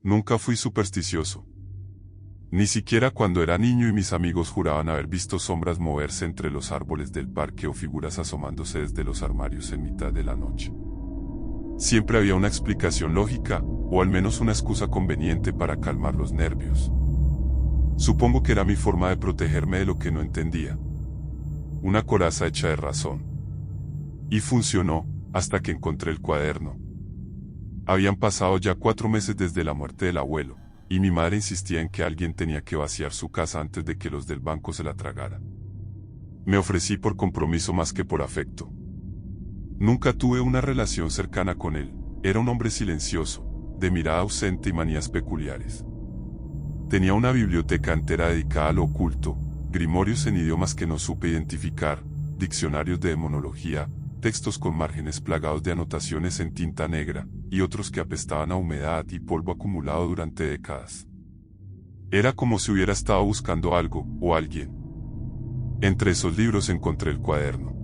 Nunca fui supersticioso. Ni siquiera cuando era niño y mis amigos juraban haber visto sombras moverse entre los árboles del parque o figuras asomándose desde los armarios en mitad de la noche. Siempre había una explicación lógica, o al menos una excusa conveniente para calmar los nervios. Supongo que era mi forma de protegerme de lo que no entendía. Una coraza hecha de razón. Y funcionó, hasta que encontré el cuaderno. Habían pasado ya 4 meses desde la muerte del abuelo, y mi madre insistía en que alguien tenía que vaciar su casa antes de que los del banco se la tragaran. Me ofrecí por compromiso más que por afecto. Nunca tuve una relación cercana con él, era un hombre silencioso, de mirada ausente y manías peculiares. Tenía una biblioteca entera dedicada a lo oculto, grimorios en idiomas que no supe identificar, diccionarios de demonología, textos con márgenes plagados de anotaciones en tinta negra, y otros que apestaban a humedad y polvo acumulado durante décadas. Era como si hubiera estado buscando algo, o alguien. Entre esos libros encontré el cuaderno.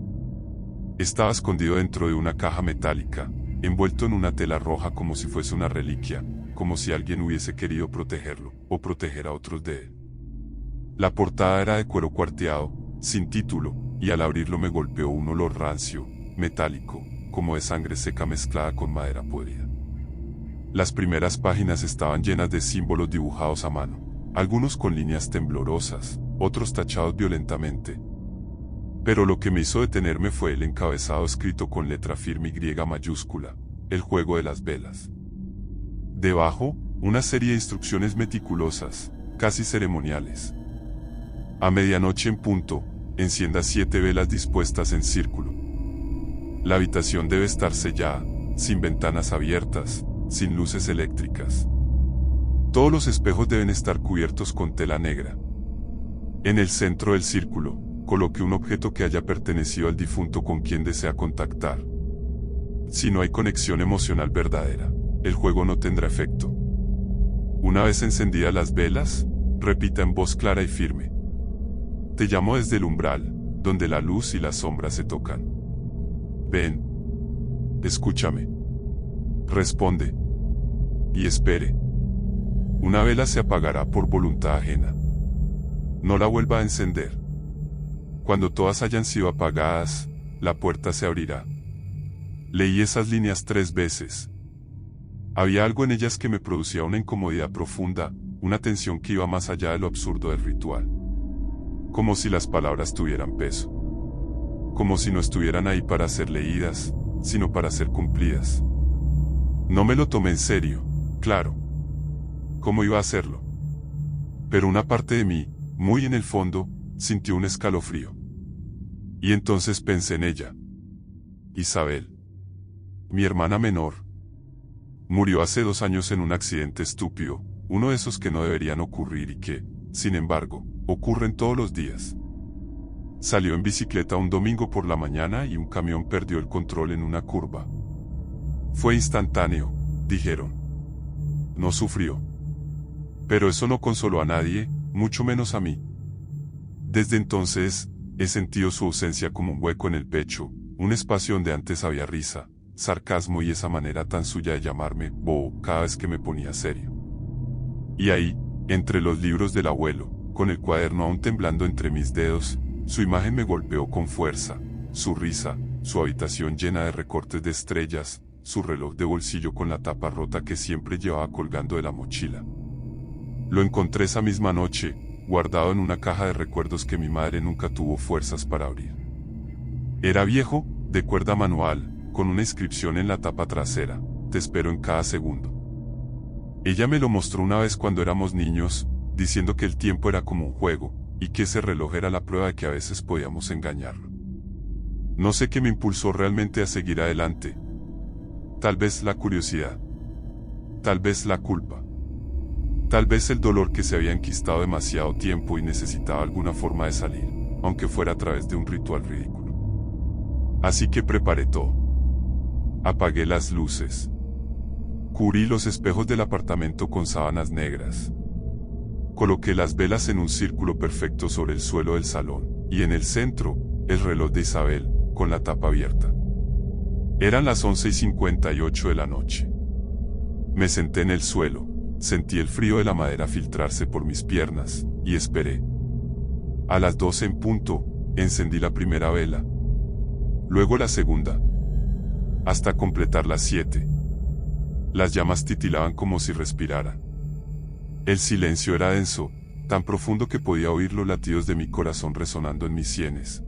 Estaba escondido dentro de una caja metálica, envuelto en una tela roja como si fuese una reliquia, como si alguien hubiese querido protegerlo, o proteger a otros de él. La portada era de cuero cuarteado, sin título, y al abrirlo me golpeó un olor rancio, metálico, como de sangre seca mezclada con madera podrida. Las primeras páginas estaban llenas de símbolos dibujados a mano, algunos con líneas temblorosas, otros tachados violentamente. Pero lo que me hizo detenerme fue el encabezado escrito con letra firme y griega mayúscula, el juego de las velas. Debajo, una serie de instrucciones meticulosas, casi ceremoniales. A medianoche en punto, encienda 7 velas dispuestas en círculo. La habitación debe estar sellada, sin ventanas abiertas, sin luces eléctricas. Todos los espejos deben estar cubiertos con tela negra. En el centro del círculo, coloque un objeto que haya pertenecido al difunto con quien desea contactar. Si no hay conexión emocional verdadera, el juego no tendrá efecto. Una vez encendidas las velas, repita en voz clara y firme: te llamo desde el umbral, donde la luz y la sombra se tocan. Ven. Escúchame. Responde. Y espere. Una vela se apagará por voluntad ajena. No la vuelva a encender. Cuando todas hayan sido apagadas, la puerta se abrirá. Leí esas líneas 3 veces. Había algo en ellas que me producía una incomodidad profunda, una tensión que iba más allá de lo absurdo del ritual. Como si las palabras tuvieran peso. Como si no estuvieran ahí para ser leídas, sino para ser cumplidas. No me lo tomé en serio, claro. ¿Cómo iba a hacerlo? Pero una parte de mí, muy en el fondo, sintió un escalofrío. Y entonces pensé en ella. Isabel. Mi hermana menor. Murió hace 2 años en un accidente estúpido, uno de esos que no deberían ocurrir y que, sin embargo, ocurren todos los días. Salió en bicicleta un domingo por la mañana y un camión perdió el control en una curva. Fue instantáneo, dijeron. No sufrió. Pero eso no consoló a nadie, mucho menos a mí. Desde entonces, he sentido su ausencia como un hueco en el pecho, un espacio donde antes había risa, sarcasmo y esa manera tan suya de llamarme bobo cada vez que me ponía serio. Y ahí, entre los libros del abuelo, con el cuaderno aún temblando entre mis dedos, su imagen me golpeó con fuerza, su risa, su habitación llena de recortes de estrellas, su reloj de bolsillo con la tapa rota que siempre llevaba colgando de la mochila. Lo encontré esa misma noche, guardado en una caja de recuerdos que mi madre nunca tuvo fuerzas para abrir. Era viejo, de cuerda manual, con una inscripción en la tapa trasera: te espero en cada segundo. Ella me lo mostró una vez cuando éramos niños, diciendo que el tiempo era como un juego, y que ese reloj era la prueba de que a veces podíamos engañarlo. No sé qué me impulsó realmente a seguir adelante. Tal vez la curiosidad. Tal vez la culpa. Tal vez el dolor que se había enquistado demasiado tiempo y necesitaba alguna forma de salir, aunque fuera a través de un ritual ridículo. Así que preparé todo. Apagué las luces. Cubrí los espejos del apartamento con sábanas negras. Coloqué las velas en un círculo perfecto sobre el suelo del salón, y en el centro, el reloj de Isabel, con la tapa abierta. Eran las 11:58 de la noche. Me senté en el suelo, sentí el frío de la madera filtrarse por mis piernas, y esperé. A las 12 en punto, encendí la primera vela. Luego la segunda. Hasta completar las 7. Las llamas titilaban como si respiraran. El silencio era denso, tan profundo que podía oír los latidos de mi corazón resonando en mis sienes.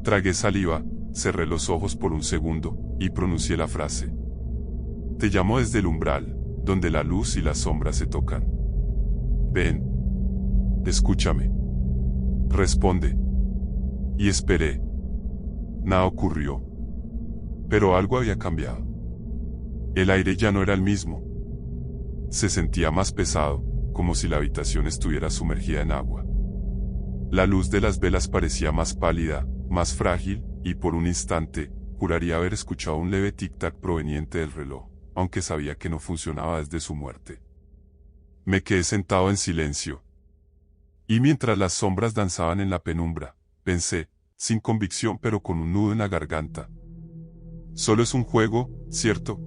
Tragué saliva, cerré los ojos por un segundo, y pronuncié la frase. Te llamo desde el umbral, donde la luz y la sombra se tocan. Ven. Escúchame. Responde. Y esperé. Nada ocurrió. Pero algo había cambiado. El aire ya no era el mismo. Se sentía más pesado, como si la habitación estuviera sumergida en agua. La luz de las velas parecía más pálida, más frágil, y por un instante, juraría haber escuchado un leve tic-tac proveniente del reloj, aunque sabía que no funcionaba desde su muerte. Me quedé sentado en silencio. Y mientras las sombras danzaban en la penumbra, pensé, sin convicción pero con un nudo en la garganta. Solo es un juego, ¿cierto?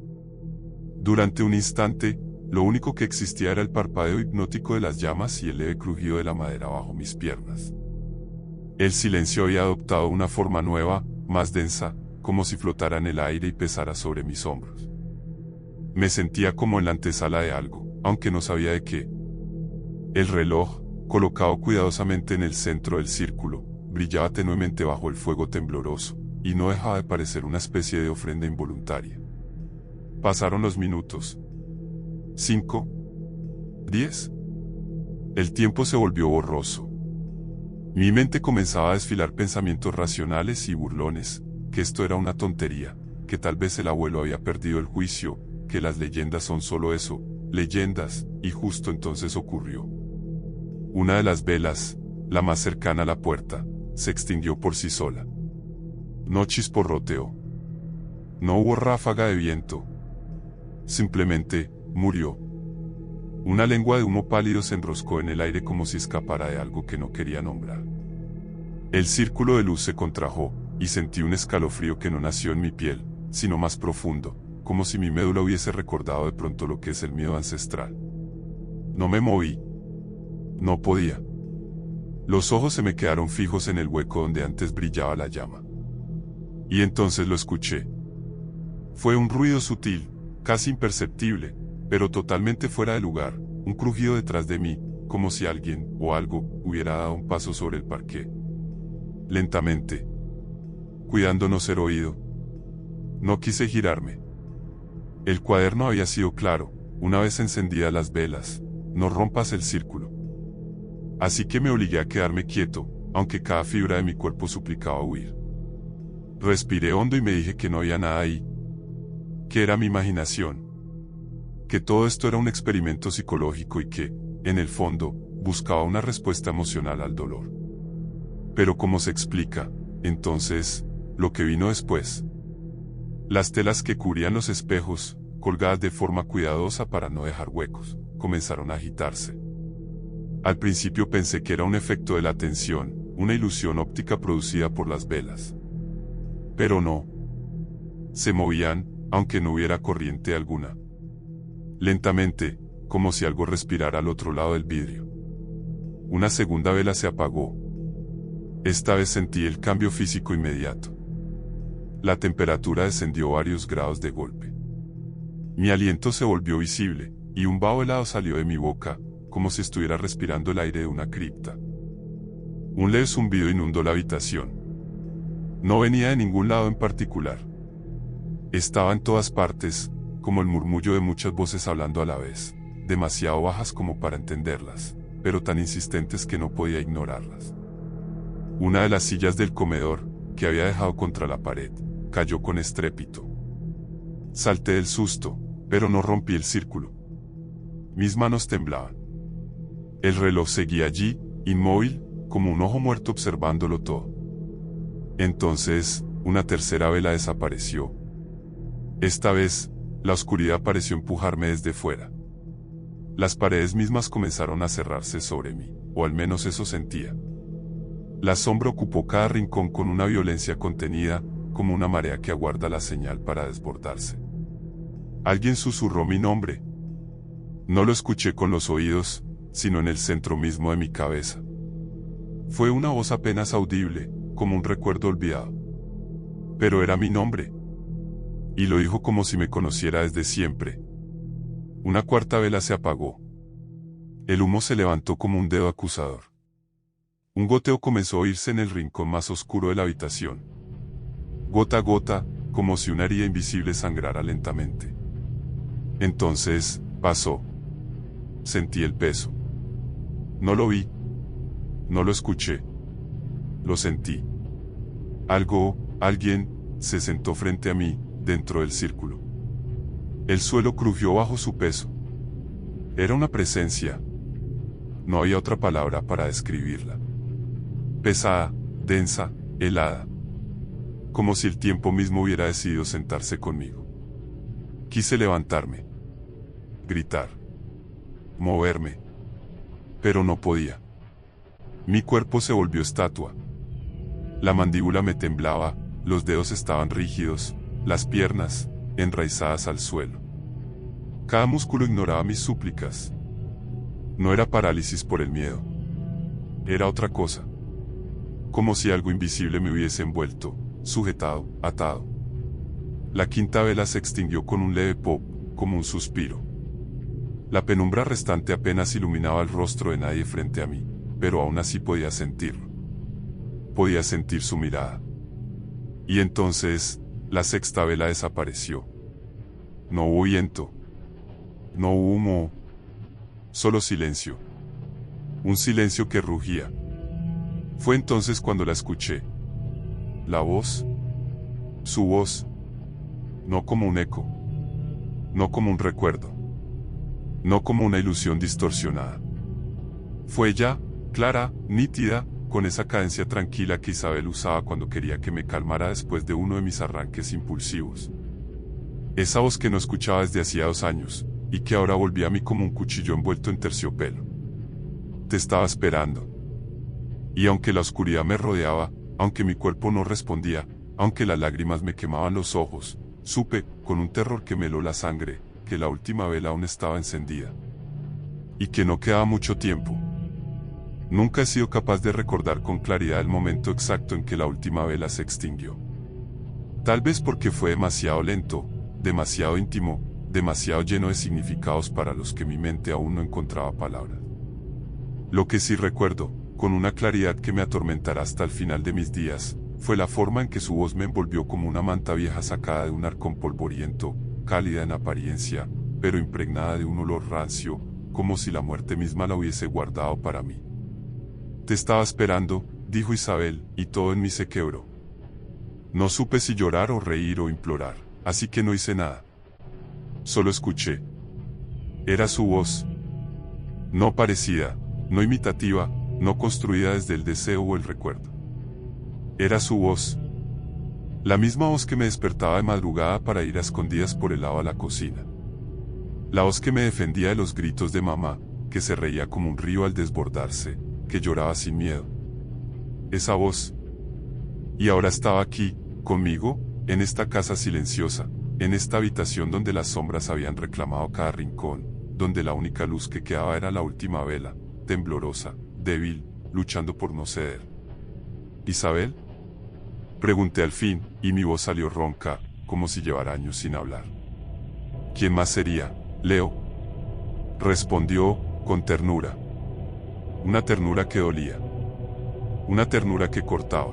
Durante un instante, lo único que existía era el parpadeo hipnótico de las llamas y el leve crujido de la madera bajo mis piernas. El silencio había adoptado una forma nueva, más densa, como si flotara en el aire y pesara sobre mis hombros. Me sentía como en la antesala de algo, aunque no sabía de qué. El reloj, colocado cuidadosamente en el centro del círculo, brillaba tenuemente bajo el fuego tembloroso, y no dejaba de parecer una especie de ofrenda involuntaria. Pasaron los minutos. 5. 10. El tiempo se volvió borroso. Mi mente comenzaba a desfilar pensamientos racionales y burlones, que esto era una tontería, que tal vez el abuelo había perdido el juicio, que las leyendas son solo eso, leyendas, y justo entonces ocurrió. Una de las velas, la más cercana a la puerta, se extinguió por sí sola. No chisporroteó. No hubo ráfaga de viento. Simplemente, murió. Una lengua de humo pálido se enroscó en el aire como si escapara de algo que no quería nombrar. El círculo de luz se contrajo, y sentí un escalofrío que no nació en mi piel, sino más profundo, como si mi médula hubiese recordado de pronto lo que es el miedo ancestral. No me moví. No podía. Los ojos se me quedaron fijos en el hueco donde antes brillaba la llama. Y entonces lo escuché. Fue un ruido sutil, casi imperceptible, pero totalmente fuera de lugar, un crujido detrás de mí, como si alguien, o algo, hubiera dado un paso sobre el parqué. Lentamente. Cuidando no ser oído. No quise girarme. El cuaderno había sido claro, una vez encendidas las velas, no rompas el círculo. Así que me obligué a quedarme quieto, aunque cada fibra de mi cuerpo suplicaba huir. Respiré hondo y me dije que no había nada ahí, que era mi imaginación, que todo esto era un experimento psicológico y que, en el fondo, buscaba una respuesta emocional al dolor. Pero ¿cómo se explica, entonces, lo que vino después? Las telas que cubrían los espejos, colgadas de forma cuidadosa para no dejar huecos, comenzaron a agitarse. Al principio pensé que era un efecto de la tensión, una ilusión óptica producida por las velas. Pero no. Se movían, aunque no hubiera corriente alguna. Lentamente, como si algo respirara al otro lado del vidrio. Una segunda vela se apagó. Esta vez sentí el cambio físico inmediato. La temperatura descendió varios grados de golpe. Mi aliento se volvió visible, y un vaho helado salió de mi boca, como si estuviera respirando el aire de una cripta. Un leve zumbido inundó la habitación. No venía de ningún lado en particular. Estaba en todas partes, como el murmullo de muchas voces hablando a la vez, demasiado bajas como para entenderlas, pero tan insistentes que no podía ignorarlas. Una de las sillas del comedor, que había dejado contra la pared, cayó con estrépito. Salté del susto, pero no rompí el círculo. Mis manos temblaban. El reloj seguía allí, inmóvil, como un ojo muerto observándolo todo. Entonces, una tercera vela desapareció. Esta vez, la oscuridad pareció empujarme desde fuera. Las paredes mismas comenzaron a cerrarse sobre mí, o al menos eso sentía. La sombra ocupó cada rincón con una violencia contenida, como una marea que aguarda la señal para desbordarse. Alguien susurró mi nombre. No lo escuché con los oídos, sino en el centro mismo de mi cabeza. Fue una voz apenas audible, como un recuerdo olvidado. Pero era mi nombre. Y lo dijo como si me conociera desde siempre. Una cuarta vela se apagó. El humo se levantó como un dedo acusador. Un goteo comenzó a oírse en el rincón más oscuro de la habitación. Gota a gota, como si una herida invisible sangrara lentamente. Entonces, pasó. Sentí el peso. No lo vi. No lo escuché. Lo sentí. Alguien, se sentó frente a mí, dentro del círculo. El suelo crujió bajo su peso. Era una presencia. No había otra palabra para describirla. Pesada, densa, helada. Como si el tiempo mismo hubiera decidido sentarse conmigo. Quise levantarme. Gritar. Moverme. Pero no podía. Mi cuerpo se volvió estatua. La mandíbula me temblaba, los dedos estaban rígidos, las piernas, enraizadas al suelo. Cada músculo ignoraba mis súplicas. No era parálisis por el miedo. Era otra cosa. Como si algo invisible me hubiese envuelto, sujetado, atado. La quinta vela se extinguió con un leve pop, como un suspiro. La penumbra restante apenas iluminaba el rostro de nadie frente a mí, pero aún así podía sentirlo. Podía sentir su mirada. Y entonces, la sexta vela desapareció. No hubo viento. No hubo humo. Solo silencio. Un silencio que rugía. Fue entonces cuando la escuché. La voz. Su voz. No como un eco. No como un recuerdo. No como una ilusión distorsionada. Fue ella, clara, nítida, con esa cadencia tranquila que Isabel usaba cuando quería que me calmara después de uno de mis arranques impulsivos. Esa voz que no escuchaba desde hacía 2 años, y que ahora volvía a mí como un cuchillo envuelto en terciopelo. Te estaba esperando. Y aunque la oscuridad me rodeaba, aunque mi cuerpo no respondía, aunque las lágrimas me quemaban los ojos, supe, con un terror que me heló la sangre, que la última vela aún estaba encendida. Y que no quedaba mucho tiempo. Nunca he sido capaz de recordar con claridad el momento exacto en que la última vela se extinguió. Tal vez porque fue demasiado lento, demasiado íntimo, demasiado lleno de significados para los que mi mente aún no encontraba palabras. Lo que sí recuerdo, con una claridad que me atormentará hasta el final de mis días, fue la forma en que su voz me envolvió como una manta vieja sacada de un arcón polvoriento, cálida en apariencia, pero impregnada de un olor rancio, como si la muerte misma la hubiese guardado para mí. Te estaba esperando, dijo Isabel, y todo en mí se quebró. No supe si llorar o reír o implorar, así que no hice nada. Solo escuché. Era su voz. No parecida, no imitativa, no construida desde el deseo o el recuerdo. Era su voz. La misma voz que me despertaba de madrugada para ir a escondidas por el lado a la cocina. La voz que me defendía de los gritos de mamá, que se reía como un río al desbordarse, que lloraba sin miedo. Esa voz. Y ahora estaba aquí, conmigo, en esta casa silenciosa, en esta habitación donde las sombras habían reclamado cada rincón, donde la única luz que quedaba era la última vela, temblorosa, débil, luchando por no ceder. ¿Isabel? Pregunté al fin, y mi voz salió ronca, como si llevara años sin hablar. ¿Quién más sería, Leo? Respondió, con ternura. Una ternura que dolía. Una ternura que cortaba.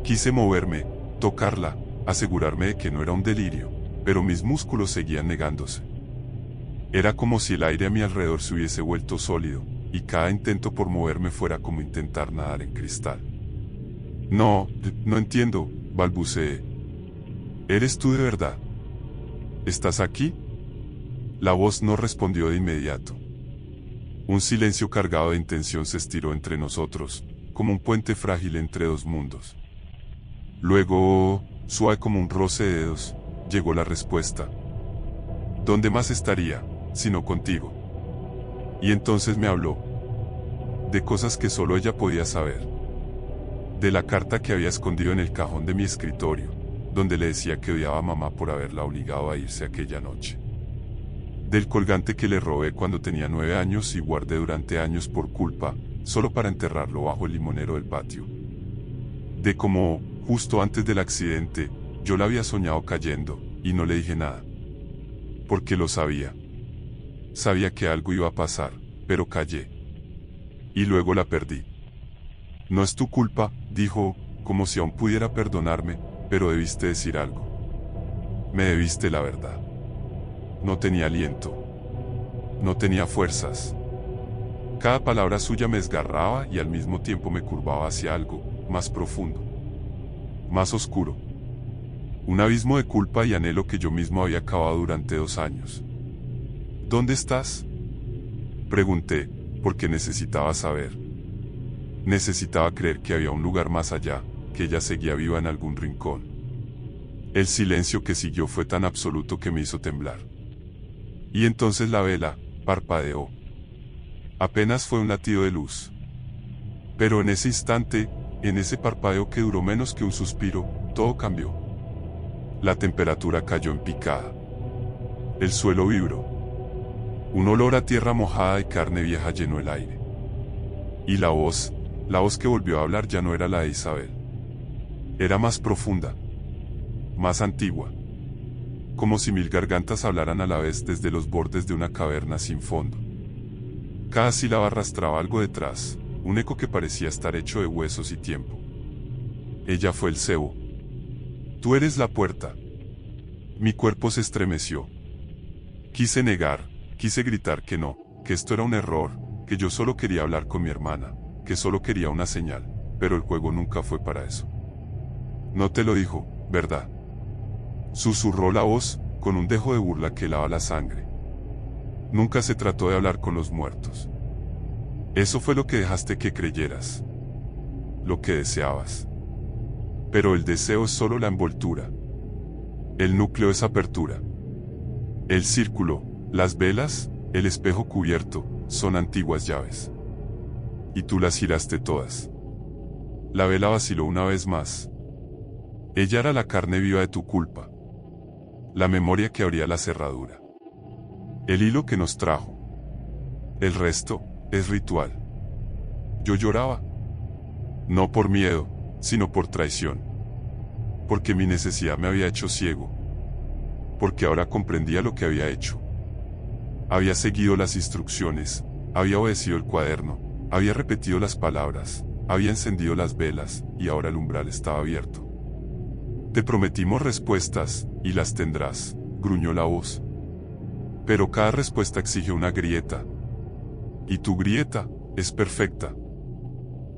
Quise moverme, tocarla, asegurarme de que no era un delirio, pero mis músculos seguían negándose. Era como si el aire a mi alrededor se hubiese vuelto sólido, y cada intento por moverme fuera como intentar nadar en cristal. No entiendo, balbuceé. ¿Eres tú de verdad? ¿Estás aquí? La voz no respondió de inmediato. Un silencio cargado de intención se estiró entre nosotros, como un puente frágil entre 2 mundos. Luego, suave como un roce de dedos, llegó la respuesta. ¿Dónde más estaría, sino contigo? Y entonces me habló. De cosas que solo ella podía saber. De la carta que había escondido en el cajón de mi escritorio, donde le decía que odiaba a mamá por haberla obligado a irse aquella noche. Del colgante que le robé cuando tenía 9 años y guardé durante años por culpa, solo para enterrarlo bajo el limonero del patio. De cómo, justo antes del accidente, yo la había soñado cayendo, y no le dije nada. Porque lo sabía. Sabía que algo iba a pasar, pero callé. Y luego la perdí. No es tu culpa, dijo, como si aún pudiera perdonarme, pero debiste decir algo. Me debiste la verdad. No tenía aliento. No tenía fuerzas. Cada palabra suya me desgarraba y al mismo tiempo me curvaba hacia algo más profundo, más oscuro. Un abismo de culpa y anhelo que yo mismo había cavado durante 2 años. ¿Dónde estás?, pregunté, porque necesitaba saber. Necesitaba creer que había un lugar más allá, que ella seguía viva en algún rincón. El silencio que siguió fue tan absoluto que me hizo temblar. Y entonces la vela parpadeó. Apenas fue un latido de luz. Pero en ese instante, en ese parpadeo que duró menos que un suspiro, todo cambió. La temperatura cayó en picada. El suelo vibró. Un olor a tierra mojada y carne vieja llenó el aire. Y la voz que volvió a hablar ya no era la de Isabel. Era más profunda, más antigua. Como si 1000 gargantas hablaran a la vez desde los bordes de una caverna sin fondo. Cada sílaba arrastraba algo detrás, un eco que parecía estar hecho de huesos y tiempo. Ella fue el cebo. Tú eres la puerta. Mi cuerpo se estremeció. Quise negar, quise gritar que no, que esto era un error, que yo solo quería hablar con mi hermana, que solo quería una señal, pero el juego nunca fue para eso. No te lo dijo, ¿verdad?, susurró la voz, con un dejo de burla que helaba la sangre. Nunca se trató de hablar con los muertos. Eso fue lo que dejaste que creyeras. Lo que deseabas. Pero el deseo es solo la envoltura. El núcleo es apertura. El círculo, las velas, el espejo cubierto, son antiguas llaves. Y tú las giraste todas. La vela vaciló una vez más. Ella era la carne viva de tu culpa. La memoria que abría la cerradura. El hilo que nos trajo. El resto es ritual. Yo lloraba. No por miedo, sino por traición. Porque mi necesidad me había hecho ciego. Porque ahora comprendía lo que había hecho. Había seguido las instrucciones, había obedecido el cuaderno, había repetido las palabras, había encendido las velas, y ahora el umbral estaba abierto. Te prometimos respuestas, y las tendrás, gruñó la voz. Pero cada respuesta exige una grieta. Y tu grieta es perfecta.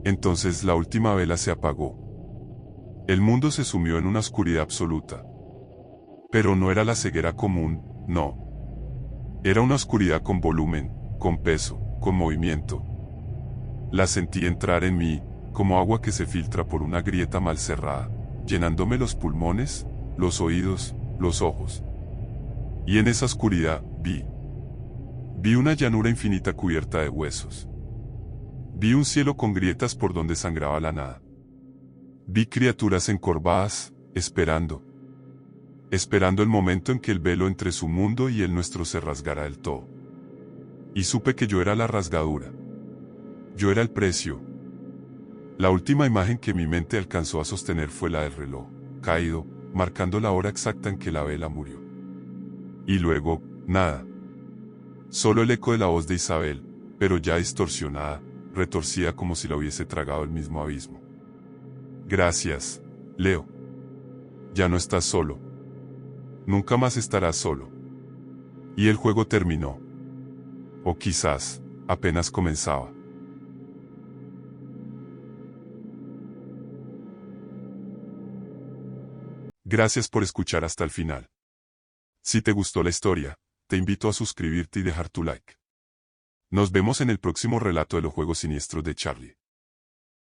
Entonces la última vela se apagó. El mundo se sumió en una oscuridad absoluta. Pero no era la ceguera común, no. Era una oscuridad con volumen, con peso, con movimiento. La sentí entrar en mí, como agua que se filtra por una grieta mal cerrada, llenándome los pulmones, los oídos, los ojos. Y en esa oscuridad, vi una llanura infinita cubierta de huesos. Vi un cielo con grietas por donde sangraba la nada. Vi criaturas encorvadas, esperando el momento en que el velo entre su mundo y el nuestro se rasgara del todo. Y supe que yo era la rasgadura. Yo era el precio. La última imagen que mi mente alcanzó a sostener fue la del reloj, caído, marcando la hora exacta en que la vela murió. Y luego, nada. Solo el eco de la voz de Isabel, pero ya distorsionada, retorcida como si la hubiese tragado el mismo abismo. Gracias, Leo. Ya no estás solo. Nunca más estarás solo. Y el juego terminó. O quizás, apenas comenzaba. Gracias por escuchar hasta el final. Si te gustó la historia, te invito a suscribirte y dejar tu like. Nos vemos en el próximo relato de los juegos siniestros de Charlie.